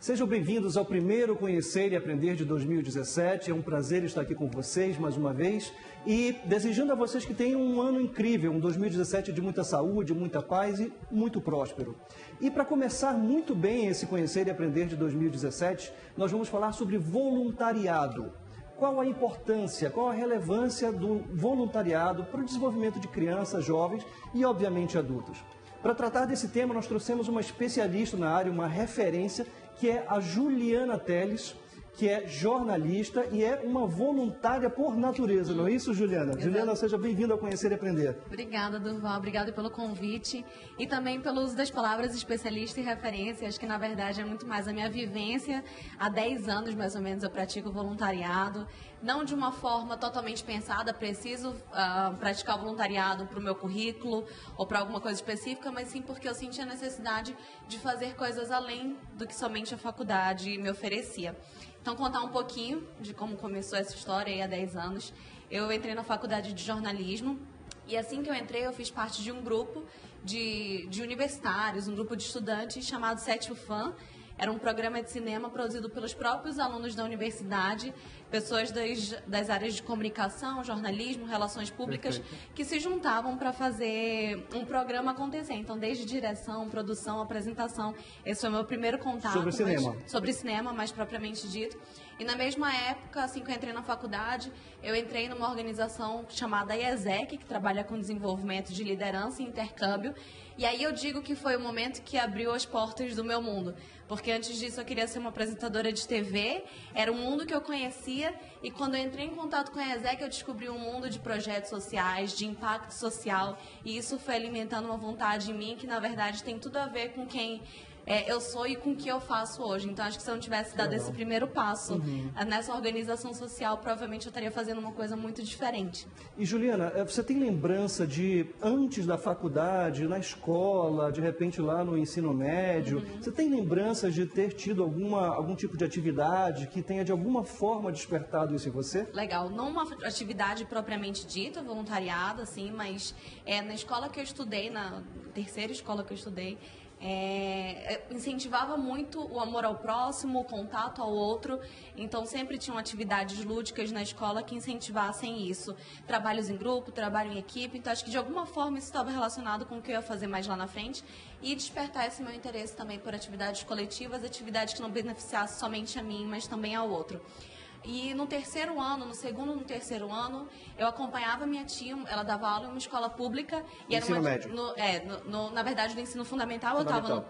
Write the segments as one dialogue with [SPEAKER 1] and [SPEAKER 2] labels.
[SPEAKER 1] Sejam bem-vindos ao primeiro Conhecer e Aprender de 2017. É um prazer estar aqui com vocês mais uma vez e desejando a vocês que tenham um ano incrível, um 2017 de muita saúde, muita paz e muito próspero. E para começar muito bem esse Conhecer e Aprender de 2017, nós vamos falar sobre voluntariado. Qual a importância, qual a relevância do voluntariado para o desenvolvimento de crianças, jovens e, obviamente, adultos? Para tratar desse tema, nós trouxemos uma especialista na área, uma referência, que é a Juliana Teles, que é jornalista e é uma voluntária por natureza, não é isso, Juliana?
[SPEAKER 2] Exato.
[SPEAKER 1] Juliana, seja bem-vinda ao Conhecer e Aprender.
[SPEAKER 2] Obrigada, Durval. Obrigada pelo convite e também pelo uso das palavras especialista e referência. Acho que, na verdade, é muito mais a minha vivência. Há 10 anos, mais ou menos, eu pratico voluntariado. Não de uma forma totalmente pensada, preciso praticar o voluntariado para o meu currículo ou para alguma coisa específica, mas sim porque eu senti a necessidade de fazer coisas além do que somente a faculdade me oferecia. Então, contar um pouquinho de como começou essa história aí há 10 anos. Eu entrei na faculdade de jornalismo e assim que eu entrei, eu fiz parte de um grupo de universitários, um grupo de estudantes chamado Sétimo Fã. Era um programa de cinema produzido pelos próprios alunos da universidade, pessoas das áreas de comunicação, jornalismo, relações públicas, que se juntavam para fazer um programa acontecer. Então, desde direção, produção, apresentação, esse foi o meu primeiro contato.
[SPEAKER 1] Sobre cinema.
[SPEAKER 2] Sobre cinema, mais propriamente dito. E na mesma época, assim que eu entrei na faculdade, eu entrei numa organização chamada IESEC, que trabalha com desenvolvimento de liderança e intercâmbio. E aí eu digo que foi o momento que abriu as portas do meu mundo. Porque antes disso eu queria ser uma apresentadora de TV, era um mundo que eu conhecia, e quando eu entrei em contato com a IESEC, eu descobri um mundo de projetos sociais, de impacto social, e isso foi alimentando uma vontade em mim que, na verdade, tem tudo a ver com quem eu sou e com o que eu faço hoje. Então, acho que se eu não tivesse dado esse primeiro passo nessa organização social, provavelmente eu estaria fazendo uma coisa muito diferente.
[SPEAKER 1] E, Juliana, você tem lembrança de, antes da faculdade, na escola, de repente lá no ensino médio, você tem lembranças de ter tido algum tipo de atividade que tenha de alguma forma despertado isso em você?
[SPEAKER 2] Legal. Não uma atividade propriamente dita, voluntariado, assim, mas na escola que eu estudei, na terceira escola que eu estudei, incentivava muito o amor ao próximo, o contato ao outro. Então sempre tinham atividades lúdicas na escola que incentivassem isso. Trabalhos em grupo, trabalho em equipe. Então acho que de alguma forma isso estava relacionado com o que eu ia fazer mais lá na frente e despertar esse meu interesse também por atividades coletivas, atividades que não beneficiassem somente a mim, mas também ao outro. E no terceiro ano, no segundo e no terceiro ano, eu acompanhava minha tia, ela dava aula em uma escola pública. E era
[SPEAKER 1] ensino médio?
[SPEAKER 2] Na verdade, no ensino fundamental.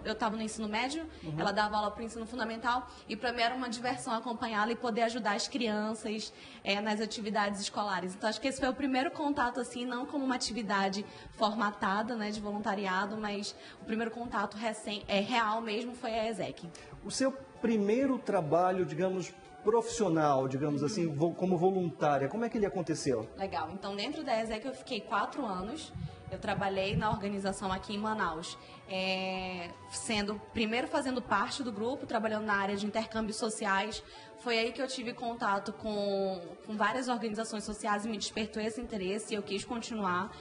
[SPEAKER 2] Eu estava no ensino médio, ela dava aula para o ensino fundamental, e para mim era uma diversão acompanhá-la e poder ajudar as crianças nas atividades escolares. Então, acho que esse foi o primeiro contato, assim, não como uma atividade formatada, né, de voluntariado, mas o primeiro contato real mesmo foi a IESEC.
[SPEAKER 1] O seu primeiro trabalho, digamos, profissional, digamos assim, como voluntária, como é que ele aconteceu?
[SPEAKER 2] Legal. Então, dentro da IESEC eu fiquei 4 anos. Eu trabalhei na organização aqui em Manaus, primeiro fazendo parte do grupo, trabalhando na área de intercâmbios sociais. Foi aí que eu tive contato com várias organizações sociais e me despertou esse interesse e eu quis continuar.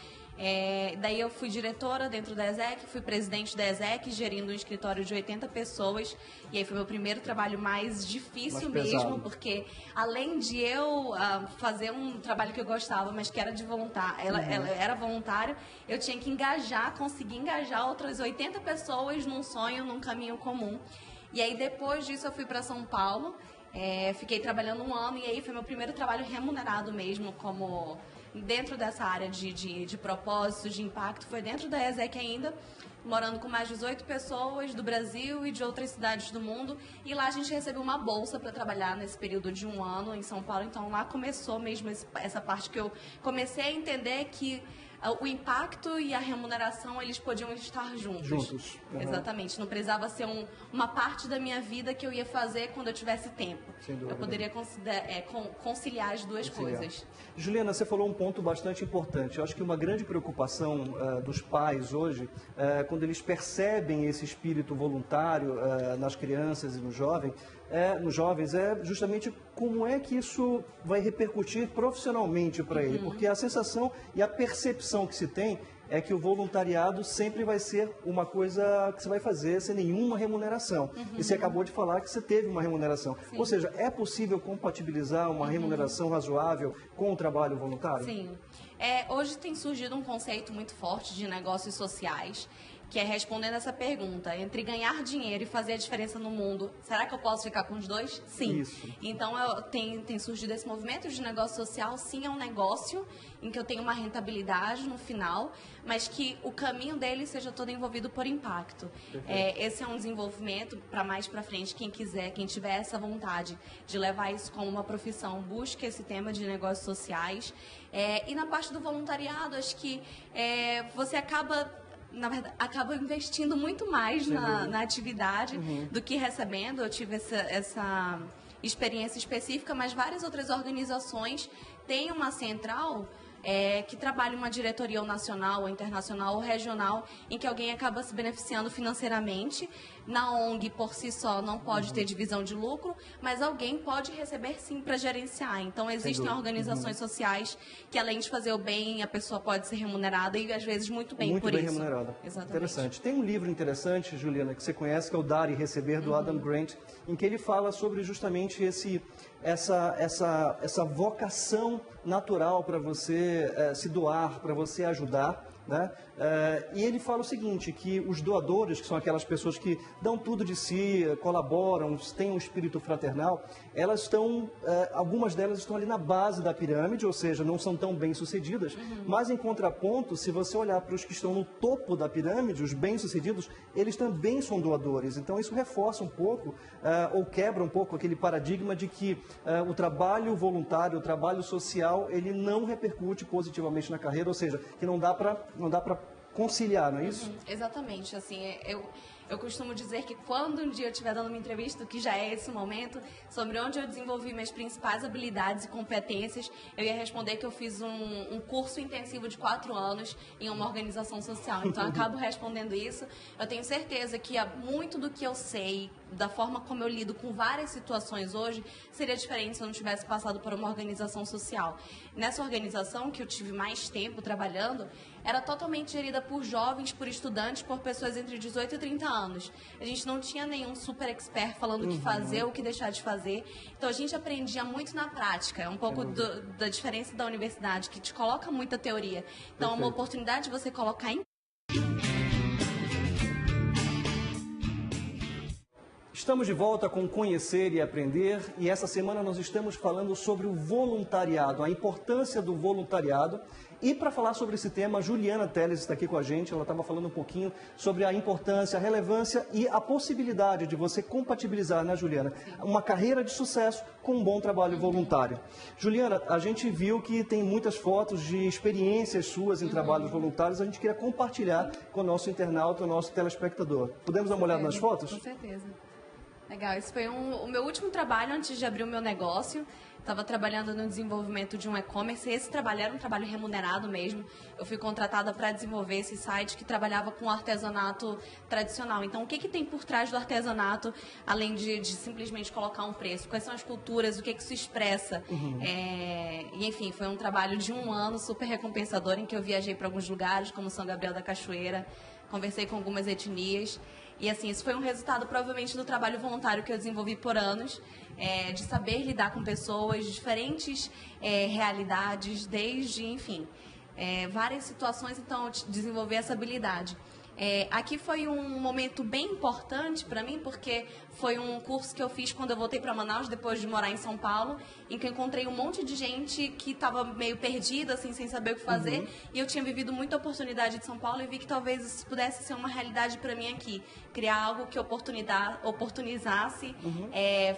[SPEAKER 2] Daí eu fui diretora dentro da IESEC, fui presidente da IESEC, gerindo um escritório de 80 pessoas. E aí foi meu primeiro trabalho mais difícil mesmo, porque além de eu fazer um trabalho que eu gostava, mas que era de voluntário, ela era voluntário, eu tinha que conseguir engajar outras 80 pessoas num sonho, num caminho comum. E aí depois disso eu fui para São Paulo, fiquei trabalhando 1 ano, e aí foi meu primeiro trabalho remunerado mesmo, como dentro dessa área de propósitos, de impacto. Foi dentro da IESEC ainda, morando com mais de 18 pessoas do Brasil e de outras cidades do mundo. E lá a gente recebeu uma bolsa para trabalhar nesse período de 1 ano em São Paulo. Então lá começou mesmo essa parte que eu comecei a entender que o impacto e a remuneração, eles podiam estar juntos. Exatamente. Não precisava ser uma parte da minha vida que eu ia fazer quando eu tivesse tempo.
[SPEAKER 1] Sem dúvida.
[SPEAKER 2] Eu poderia conciliar as duas coisas.
[SPEAKER 1] Juliana, você falou um ponto bastante importante. Eu acho que uma grande preocupação dos pais hoje, quando eles percebem esse espírito voluntário nas crianças e nos jovens, é justamente como é que isso vai repercutir profissionalmente para ele. Porque a sensação e a percepção que se tem é que o voluntariado sempre vai ser uma coisa que você vai fazer sem nenhuma remuneração. E você acabou de falar que você teve uma remuneração. Sim. Ou seja, é possível compatibilizar uma remuneração razoável com o trabalho voluntário?
[SPEAKER 2] Sim. Hoje tem surgido um conceito muito forte de negócios sociais, que é respondendo essa pergunta, entre ganhar dinheiro e fazer a diferença no mundo, será que eu posso ficar com os dois? Sim.
[SPEAKER 1] Isso.
[SPEAKER 2] Então, tem surgido esse movimento de negócio social, sim, é um negócio em que eu tenho uma rentabilidade no final, mas que o caminho dele seja todo envolvido por impacto. Esse é um desenvolvimento para mais para frente, quem quiser, quem tiver essa vontade de levar isso como uma profissão, busque esse tema de negócios sociais. E na parte do voluntariado, acho que você acaba investindo muito mais na atividade do que recebendo. Eu tive essa experiência específica, mas várias outras organizações têm uma central que trabalha uma diretoria ou nacional, ou internacional, ou regional, em que alguém acaba se beneficiando financeiramente. Na ONG, por si só, não pode ter divisão de lucro, mas alguém pode receber, sim, para gerenciar. Então, existem organizações sociais que, além de fazer o bem, a pessoa pode ser remunerada e, às vezes, muito bem por isso.
[SPEAKER 1] Muito bem remunerada.
[SPEAKER 2] Exatamente.
[SPEAKER 1] Interessante. Tem um livro interessante, Juliana, que você conhece, que é o Dar e Receber, do Adam Grant, em que ele fala sobre justamente essa vocação natural para você se doar, para você ajudar, né? E ele fala o seguinte, que os doadores, que são aquelas pessoas que dão tudo de si, colaboram, têm um espírito fraternal, elas estão, algumas delas estão ali na base da pirâmide, ou seja, não são tão bem-sucedidas, mas em contraponto, se você olhar para os que estão no topo da pirâmide, os bem-sucedidos, eles também são doadores. Então isso reforça um pouco, ou quebra um pouco aquele paradigma de que o trabalho voluntário, o trabalho social, ele não repercute positivamente na carreira, ou seja, que não dá para conciliar, não é isso?
[SPEAKER 2] Exatamente, assim, eu costumo dizer que quando um dia eu estiver dando uma entrevista, que já é esse momento, sobre onde eu desenvolvi minhas principais habilidades e competências, eu ia responder que eu fiz um curso intensivo de 4 anos em uma organização social. Então, eu acabo respondendo isso. Eu tenho certeza que muito do que eu sei, da forma como eu lido com várias situações hoje, seria diferente se eu não tivesse passado por uma organização social. Nessa organização, que eu tive mais tempo trabalhando, era totalmente gerida por jovens, por estudantes, por pessoas entre 18 e 30 anos. A gente não tinha nenhum super expert falando o que fazer ou o que deixar de fazer. Então, a gente aprendia muito na prática. É um pouco da diferença da universidade, que te coloca muita teoria. Então, é uma oportunidade de você colocar em...
[SPEAKER 1] Estamos de volta com Conhecer e Aprender, e essa semana nós estamos falando sobre o voluntariado, a importância do voluntariado. E para falar sobre esse tema, a Juliana Teles está aqui com a gente. Ela estava falando um pouquinho sobre a importância, a relevância e a possibilidade de você compatibilizar, né, Juliana, uma carreira de sucesso com um bom trabalho voluntário. Juliana, a gente viu que tem muitas fotos de experiências suas em trabalhos voluntários. A gente queria compartilhar com o nosso internauta, o nosso telespectador. Podemos dar uma olhada nas fotos?
[SPEAKER 2] Com certeza. Legal, esse foi o meu último trabalho antes de abrir o meu negócio. Estava trabalhando no desenvolvimento de um e-commerce. Esse trabalho era um trabalho remunerado mesmo. Eu fui contratada para desenvolver esse site que trabalhava com artesanato tradicional. Então, o que tem por trás do artesanato, além de simplesmente colocar um preço? Quais são as culturas? O que isso expressa? E, enfim, foi um trabalho de 1 ano super recompensador, em que eu viajei para alguns lugares, como São Gabriel da Cachoeira, conversei com algumas etnias. E, assim, isso foi um resultado, provavelmente, do trabalho voluntário que eu desenvolvi por anos, de saber lidar com pessoas de diferentes realidades, desde, enfim, várias situações. Então, eu desenvolvi essa habilidade. Aqui foi um momento bem importante para mim, porque foi um curso que eu fiz quando eu voltei para Manaus, depois de morar em São Paulo, em que eu encontrei um monte de gente que estava meio perdida, assim, sem saber o que fazer. E eu tinha vivido muita oportunidade de São Paulo e vi que talvez isso pudesse ser uma realidade para mim aqui. Criar algo que oportunizasse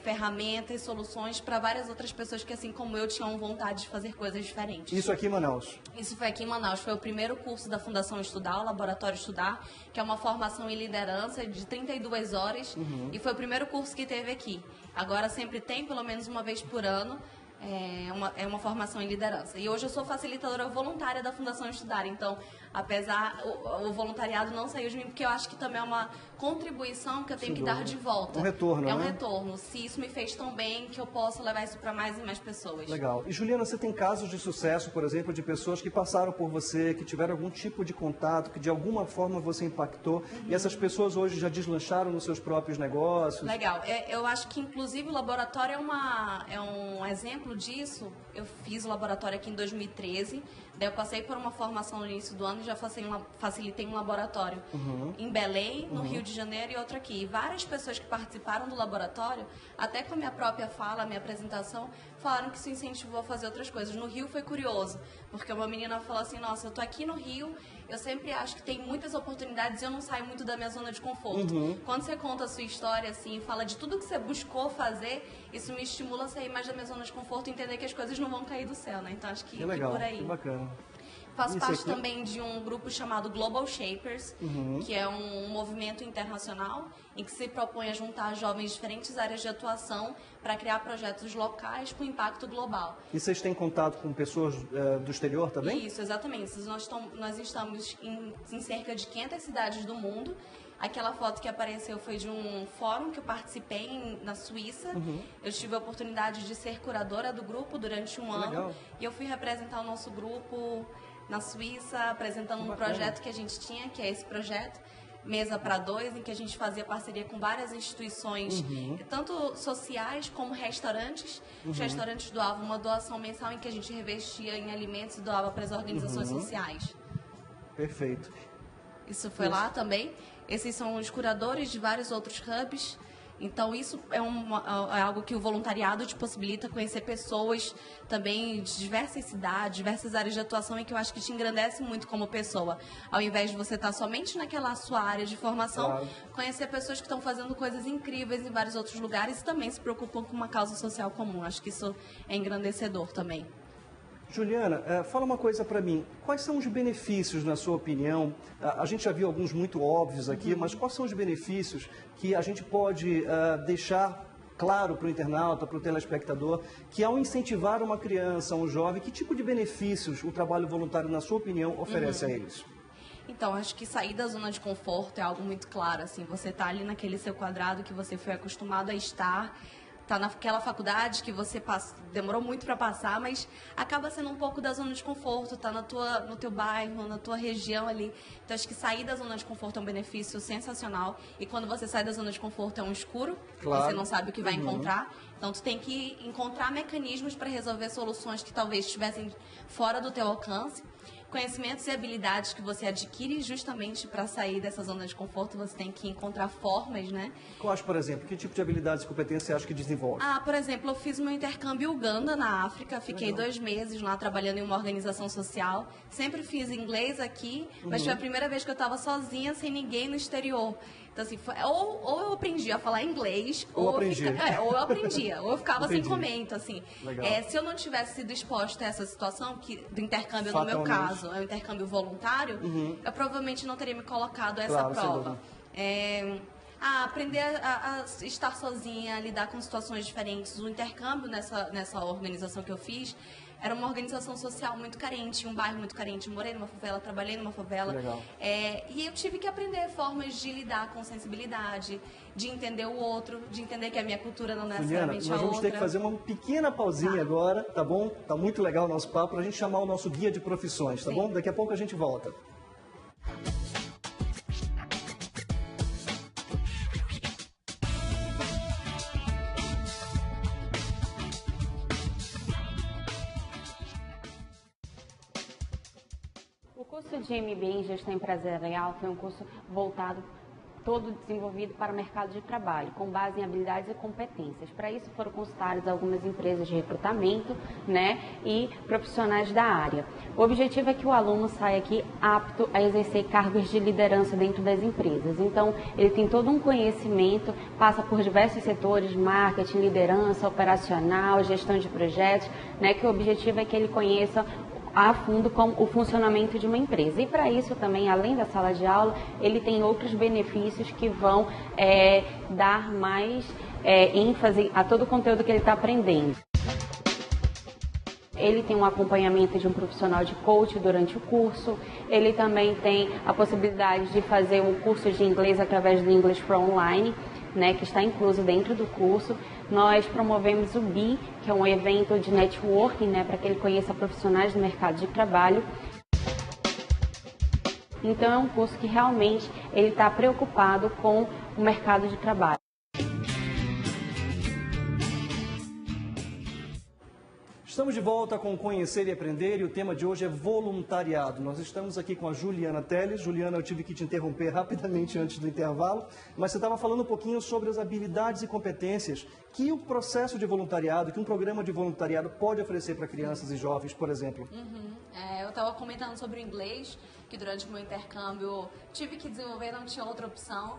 [SPEAKER 2] ferramentas, soluções para várias outras pessoas que, assim como eu, tinham vontade de fazer coisas diferentes.
[SPEAKER 1] Isso aqui em Manaus?
[SPEAKER 2] Isso foi aqui em Manaus. Foi o primeiro curso da Fundação Estudar, o Laboratório Estudar, que é uma formação em liderança de 32 horas. E foi o primeiro curso que teve aqui. Agora sempre tem, pelo menos uma vez por ano, uma formação em liderança. E hoje eu sou facilitadora voluntária da Fundação Estudar. Então, apesar, o voluntariado não saiu de mim, porque eu acho que também é uma contribuição que eu tenho que dar de volta.
[SPEAKER 1] Um retorno,
[SPEAKER 2] É um
[SPEAKER 1] né?
[SPEAKER 2] retorno. Se isso me fez tão bem, que eu posso levar isso para mais e mais pessoas.
[SPEAKER 1] Legal. E Juliana, você tem casos de sucesso, por exemplo, de pessoas que passaram por você, que tiveram algum tipo de contato, que de alguma forma você impactou, e essas pessoas hoje já deslancharam nos seus próprios negócios?
[SPEAKER 2] Legal. Eu acho que, inclusive, o laboratório é um exemplo disso. Eu fiz o laboratório aqui em 2013, daí eu passei por uma formação no início do ano e já facilitei um laboratório em Belém, no Rio de Janeiro e outro aqui. E várias pessoas que participaram do laboratório, até com a minha própria fala, a minha apresentação, falaram que isso incentivou a fazer outras coisas. No Rio foi curioso, porque uma menina falou assim, nossa, eu tô aqui no Rio, eu sempre acho que tem muitas oportunidades e eu não saio muito da minha zona de conforto. Quando você conta a sua história, assim, fala de tudo que você buscou fazer, isso me estimula a sair mais da minha zona de conforto e entender que as coisas não vão cair do céu, né? Então acho que
[SPEAKER 1] legal,
[SPEAKER 2] por aí.
[SPEAKER 1] que bacana.
[SPEAKER 2] Faço parte também de um grupo chamado Global Shapers, que é um movimento internacional em que se propõe a juntar jovens de diferentes áreas de atuação para criar projetos locais com impacto global.
[SPEAKER 1] E vocês têm contato com pessoas do exterior também?
[SPEAKER 2] Isso, exatamente. Nós estamos em cerca de 500 cidades do mundo. Aquela foto que apareceu foi de um fórum que eu participei na Suíça. Eu tive a oportunidade de ser curadora do grupo durante um ano.
[SPEAKER 1] Legal.
[SPEAKER 2] E eu fui representar o nosso grupo na Suíça, apresentando um projeto que a gente tinha, que é esse projeto Mesa para Dois, em que a gente fazia parceria com várias instituições, tanto sociais como restaurantes. Os restaurantes doavam uma doação mensal em que a gente revestia em alimentos e doava para as organizações sociais.
[SPEAKER 1] Perfeito.
[SPEAKER 2] Isso foi lá também. Esses são os curadores de vários outros hubs. Então, isso é algo que o voluntariado te possibilita, conhecer pessoas também de diversas cidades, diversas áreas de atuação, e que eu acho que te engrandece muito como pessoa. Ao invés de você estar somente naquela sua área de formação, conhecer pessoas que estão fazendo coisas incríveis em vários outros lugares e também se preocupam com uma causa social comum. Acho que isso é engrandecedor também.
[SPEAKER 1] Juliana, fala uma coisa para mim. Quais são os benefícios, na sua opinião? A gente já viu alguns muito óbvios aqui, mas quais são os benefícios que a gente pode deixar claro para o internauta, para o telespectador, que ao incentivar uma criança, um jovem, que tipo de benefícios o trabalho voluntário, na sua opinião, oferece a eles?
[SPEAKER 2] Então, acho que sair da zona de conforto é algo muito claro. Assim, você está ali naquele seu quadrado que você foi acostumado a estar, tá naquela faculdade que você demorou muito para passar, mas acaba sendo um pouco da zona de conforto, tá no teu bairro, na tua região ali. Então, acho que sair da zona de conforto é um benefício sensacional. E quando você sai da zona de conforto é um escuro, você não sabe o que vai encontrar. Então, tu tem que encontrar mecanismos para resolver soluções que talvez estivessem fora do teu alcance. Conhecimentos e habilidades que você adquire justamente para sair dessa zona de conforto, você tem que encontrar formas, né?
[SPEAKER 1] Quais, por exemplo, que tipo de habilidades e competências você acha que desenvolve?
[SPEAKER 2] Por exemplo, eu fiz meu intercâmbio em Uganda, na África. Fiquei 2 meses lá trabalhando em uma organização social. Sempre fiz inglês aqui, mas foi a primeira vez que eu estava sozinha, sem ninguém no exterior. Então, assim, ou eu aprendi a falar inglês, ou eu aprendia, ou eu ficava sem comento, assim. Se eu não tivesse sido exposta a essa situação, do intercâmbio, no meu caso, é um intercâmbio voluntário, eu provavelmente não teria me colocado a essa prova. Aprender a estar sozinha, a lidar com situações diferentes. O intercâmbio nessa organização que eu fiz era uma organização social muito carente, um bairro muito carente. Eu morei numa favela, trabalhei numa favela. E eu tive que aprender formas de lidar com sensibilidade, de entender o outro, de entender que a minha cultura não é necessariamente a outra.
[SPEAKER 1] Nós vamos ter que fazer uma pequena pausinha agora, tá bom? Tá muito legal o nosso papo, pra gente chamar o nosso guia de profissões, tá bom? Daqui a pouco a gente volta.
[SPEAKER 3] O curso de MBA em Gestão Empresarial foi um curso voltado, todo desenvolvido para o mercado de trabalho, com base em habilidades e competências. Para isso foram consultadas algumas empresas de recrutamento, e profissionais da área. O objetivo é que o aluno saia aqui apto a exercer cargos de liderança dentro das empresas. Então, ele tem todo um conhecimento, passa por diversos setores, marketing, liderança, operacional, gestão de projetos, que o objetivo é que ele conheça a fundo como o funcionamento de uma empresa. E para isso também, além da sala de aula, ele tem outros benefícios que vão dar mais ênfase a todo o conteúdo que ele está aprendendo. ele tem um acompanhamento de um profissional de coach durante o curso, ele também tem a possibilidade de fazer um curso de inglês através do English for Online, né, que está incluso dentro do curso. Nós promovemos o BI, que é um evento de networking, né, para que ele conheça profissionais do mercado de trabalho. Então é um curso que realmente ele está preocupado com o mercado de trabalho.
[SPEAKER 1] Estamos de volta com Conhecer e Aprender e o tema de hoje é voluntariado. Nós estamos aqui com a Juliana Teles. Juliana, eu tive que te interromper rapidamente antes do intervalo, mas você estava falando um pouquinho sobre as habilidades e competências que o processo de voluntariado, que um programa de voluntariado pode oferecer para crianças e jovens, por exemplo.
[SPEAKER 2] Eu estava comentando sobre o inglês, que durante o meu intercâmbio tive que desenvolver, não tinha outra opção.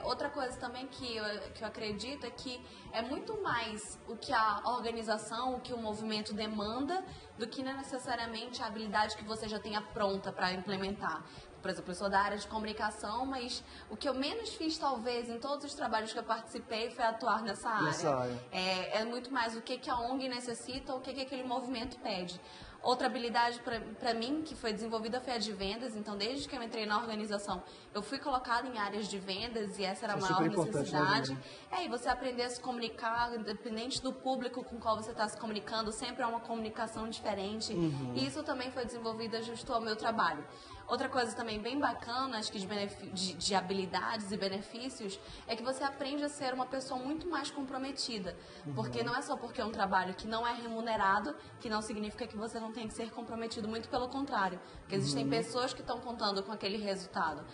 [SPEAKER 2] Outra coisa também que eu acredito é que é muito mais o que a organização, o que o movimento demanda, do que necessariamente a habilidade que você já tenha pronta para implementar. Por exemplo, eu sou da área de comunicação, mas o que eu menos fiz, talvez, em todos os trabalhos que eu participei, foi atuar nessa área. É muito mais o que a ONG necessita ou o que aquele movimento pede. Outra habilidade para mim que foi desenvolvida foi a de vendas. Então, desde que eu entrei na organização, eu fui colocada em áreas de vendas e essa era a maior necessidade. E você aprender a se comunicar, independente do público com o qual você está se comunicando, sempre é uma comunicação diferente. E isso também foi desenvolvido justo ao meu trabalho. Outra coisa também bem bacana, acho que de habilidades e benefícios, é que você aprende a ser uma pessoa muito mais comprometida. Porque não é só porque é um trabalho que não é remunerado, que não significa que você não tem que ser comprometido, muito pelo contrário. Porque existem pessoas que estão contando com aquele resultado.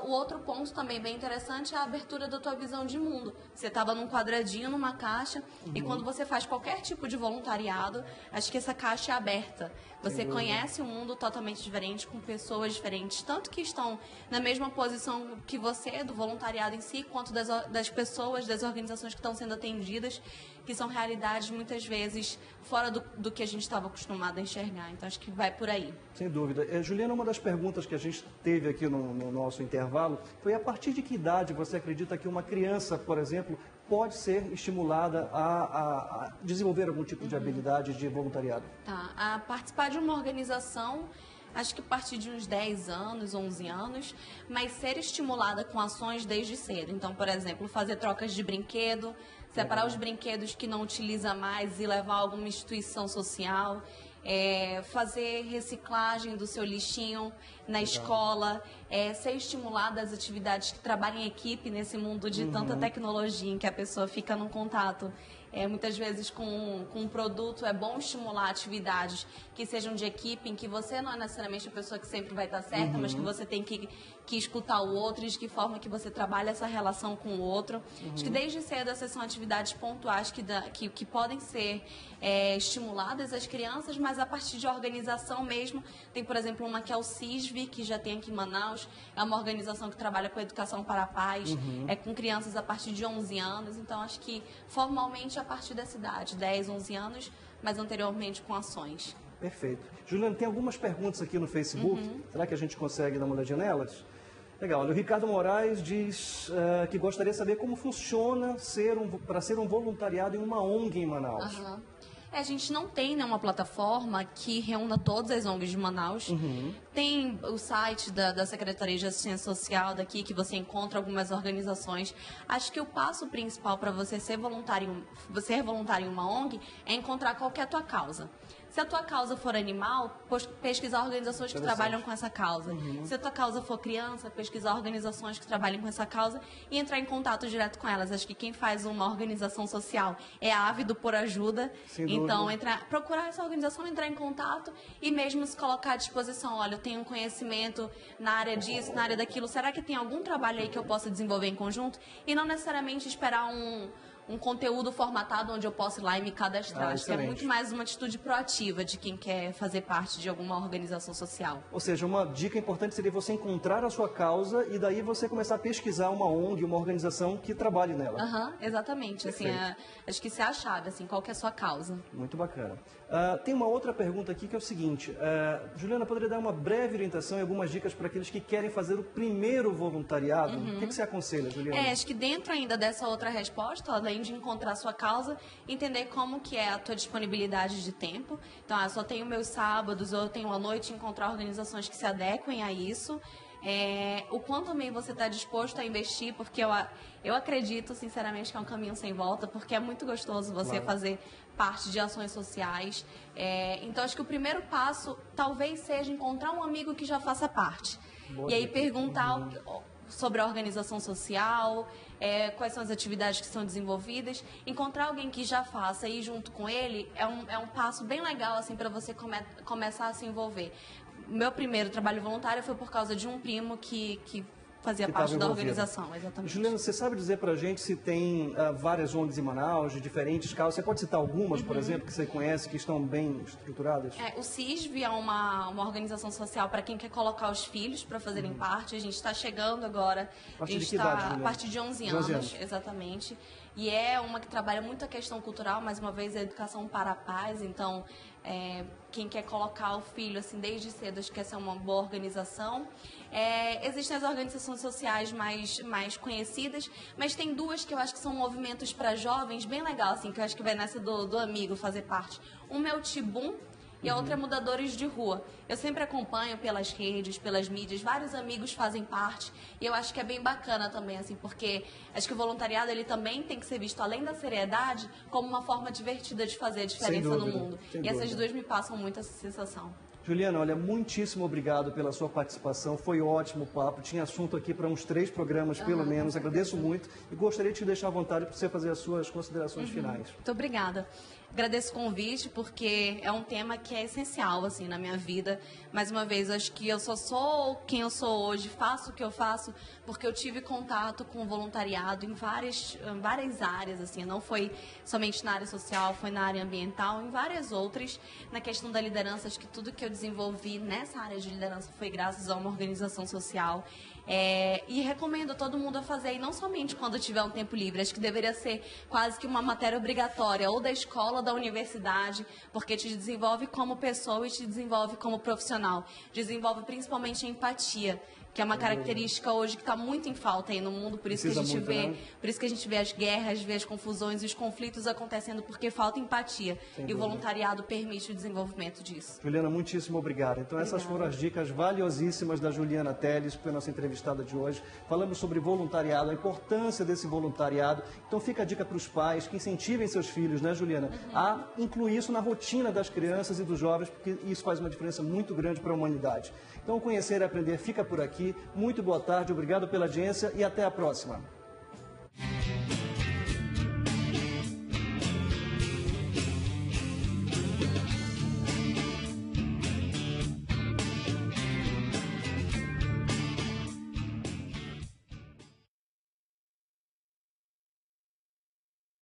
[SPEAKER 2] O outro ponto também bem interessante é a abertura da tua visão de mundo. Você estava num quadradinho, numa caixa, e quando você faz qualquer tipo de voluntariado, acho que essa caixa é aberta. Você conhece um mundo totalmente diferente, com pessoas diferentes, tanto que estão na mesma posição que você, do voluntariado em si, quanto das pessoas, das organizações que estão sendo atendidas, que são realidades muitas vezes fora do que a gente estava acostumado a enxergar. Então, acho que vai por aí.
[SPEAKER 1] Sem dúvida. Juliana, uma das perguntas que a gente teve aqui no nosso intervalo foi: a partir de que idade você acredita que uma criança, por exemplo, pode ser estimulada a desenvolver algum tipo de habilidade de voluntariado?
[SPEAKER 2] A participar de uma organização, acho que a partir de uns 10 anos, 11 anos, mas ser estimulada com ações desde cedo. Então, por exemplo, fazer trocas de brinquedo, separar os brinquedos que não utiliza mais e levar a alguma instituição social, fazer reciclagem do seu lixinho na escola, ser estimulada às atividades que trabalham em equipe nesse mundo de tanta tecnologia em que a pessoa fica num contato. Muitas vezes com um produto é bom estimular atividades que sejam de equipe, em que você não é necessariamente a pessoa que sempre vai estar certa, mas que você tem que escutar o outro, e de que forma que você trabalha essa relação com o outro. Acho que desde cedo essas são atividades pontuais que podem ser estimuladas às crianças, mas a partir de organização mesmo. Tem, por exemplo, uma que é o CISV, que já tem aqui em Manaus, é uma organização que trabalha com educação para a paz, com crianças a partir de 11 anos, então acho que formalmente a partir dessa idade, 10, 11 anos, mas anteriormente com ações.
[SPEAKER 1] Perfeito. Juliana, tem algumas perguntas aqui no Facebook, será que a gente consegue dar uma olhadinha nelas? Legal, olha, o Ricardo Moraes diz que gostaria de saber como funciona para ser um voluntariado em uma ONG em Manaus.
[SPEAKER 2] A gente não tem uma plataforma que reúna todas as ONGs de Manaus. Tem o site da Secretaria de Assistência Social daqui, que você encontra algumas organizações. Acho que o passo principal para você ser voluntário em uma ONG é encontrar qual que é a tua causa. Se a tua causa for animal, pesquisar organizações que trabalham com essa causa. Se a tua causa for criança, pesquisar organizações que trabalham com essa causa e entrar em contato direto com elas. Acho que quem faz uma organização social é ávido por ajuda. Então, procurar essa organização, entrar em contato e mesmo se colocar à disposição. Olha, eu tenho um conhecimento na área disso, na área daquilo. Será que tem algum trabalho aí que eu possa desenvolver em conjunto? E não necessariamente esperar um conteúdo formatado onde eu posso ir lá e me cadastrar. Acho que é muito mais uma atitude proativa de quem quer fazer parte de alguma organização social.
[SPEAKER 1] Ou seja, uma dica importante seria você encontrar a sua causa e daí você começar a pesquisar uma ONG, uma organização que trabalhe nela.
[SPEAKER 2] Exatamente. Assim, acho que isso é a chave, assim, qual que é a sua causa.
[SPEAKER 1] Muito bacana. Tem uma outra pergunta aqui que é o seguinte: Juliana, poderia dar uma breve orientação e algumas dicas para aqueles que querem fazer o primeiro voluntariado? O que você aconselha, Juliana?
[SPEAKER 2] Acho que dentro ainda dessa outra resposta, além além de encontrar a sua causa, entender como que é a tua disponibilidade de tempo. Então, eu só tenho meus sábados, ou eu tenho a noite, encontrar organizações que se adequem a isso. O quanto também você está disposto a investir, porque eu acredito, sinceramente, que é um caminho sem volta, porque é muito gostoso você fazer parte de ações sociais. Então, acho que o primeiro passo talvez seja encontrar um amigo que já faça parte. E aí perguntar sobre a organização social, quais são as atividades que são desenvolvidas. Encontrar alguém que já faça e ir junto com ele é um passo bem legal assim, para você começar a se envolver. Meu primeiro trabalho voluntário foi por causa de um primo que fazia parte da organização, exatamente.
[SPEAKER 1] Juliana, você sabe dizer pra gente se tem várias ONGs em Manaus, de diferentes causas? Você pode citar algumas, por exemplo, que você conhece, que estão bem estruturadas?
[SPEAKER 2] O CISV é uma organização social para quem quer colocar os filhos para fazerem parte. A gente está chegando agora.
[SPEAKER 1] A partir de que idade, Juliana?
[SPEAKER 2] A partir de 11 anos, exatamente. E é uma que trabalha muito a questão cultural, mais uma vez, a educação para a paz. Então, quem quer colocar o filho, assim, desde cedo, acho que essa é uma boa organização. Existem as organizações sociais mais conhecidas, mas tem duas que eu acho que são movimentos para jovens bem legal, assim, que eu acho que vai nessa do amigo fazer parte. Uma é o Tibum, e a outra é Mudadores de Rua. Eu sempre acompanho pelas redes, pelas mídias, vários amigos fazem parte, e eu acho que é bem bacana também, assim, porque acho que o voluntariado ele também tem que ser visto, além da seriedade, como uma forma divertida de fazer a diferença no mundo. E essas duas me passam muito essa sensação.
[SPEAKER 1] Juliana, olha, muitíssimo obrigado pela sua participação, foi ótimo o papo, tinha assunto aqui para uns 3 programas, pelo menos, agradeço muito e gostaria de te deixar à vontade para você fazer as suas considerações finais.
[SPEAKER 2] Muito obrigada. Agradeço o convite, porque é um tema que é essencial, assim, na minha vida. Mais uma vez, acho que eu só sou quem eu sou hoje, faço o que eu faço, porque eu tive contato com o voluntariado em várias áreas, assim, não foi somente na área social, foi na área ambiental, em várias outras. Na questão da liderança, acho que tudo que eu desenvolvi nessa área de liderança foi graças a uma organização social. E recomendo a todo mundo a fazer, e não somente quando tiver um tempo livre, acho que deveria ser quase que uma matéria obrigatória, ou da escola, ou da universidade, porque te desenvolve como pessoa e te desenvolve como profissional. Desenvolve principalmente a empatia, que é uma característica hoje que está muito em falta aí no mundo, por isso que a gente vê as guerras, vê as confusões e os conflitos acontecendo porque falta empatia. E o voluntariado permite o desenvolvimento disso.
[SPEAKER 1] Juliana, muitíssimo obrigado. Então essas foram as dicas valiosíssimas da Juliana Teles, que foi a nossa entrevistada de hoje. Falamos sobre voluntariado, a importância desse voluntariado. Então fica a dica para os pais que incentivem seus filhos, né, Juliana, a incluir isso na rotina das crianças e dos jovens, porque isso faz uma diferença muito grande para a humanidade. Então, Conhecer e Aprender fica por aqui. Muito boa tarde, obrigado pela audiência e até a próxima.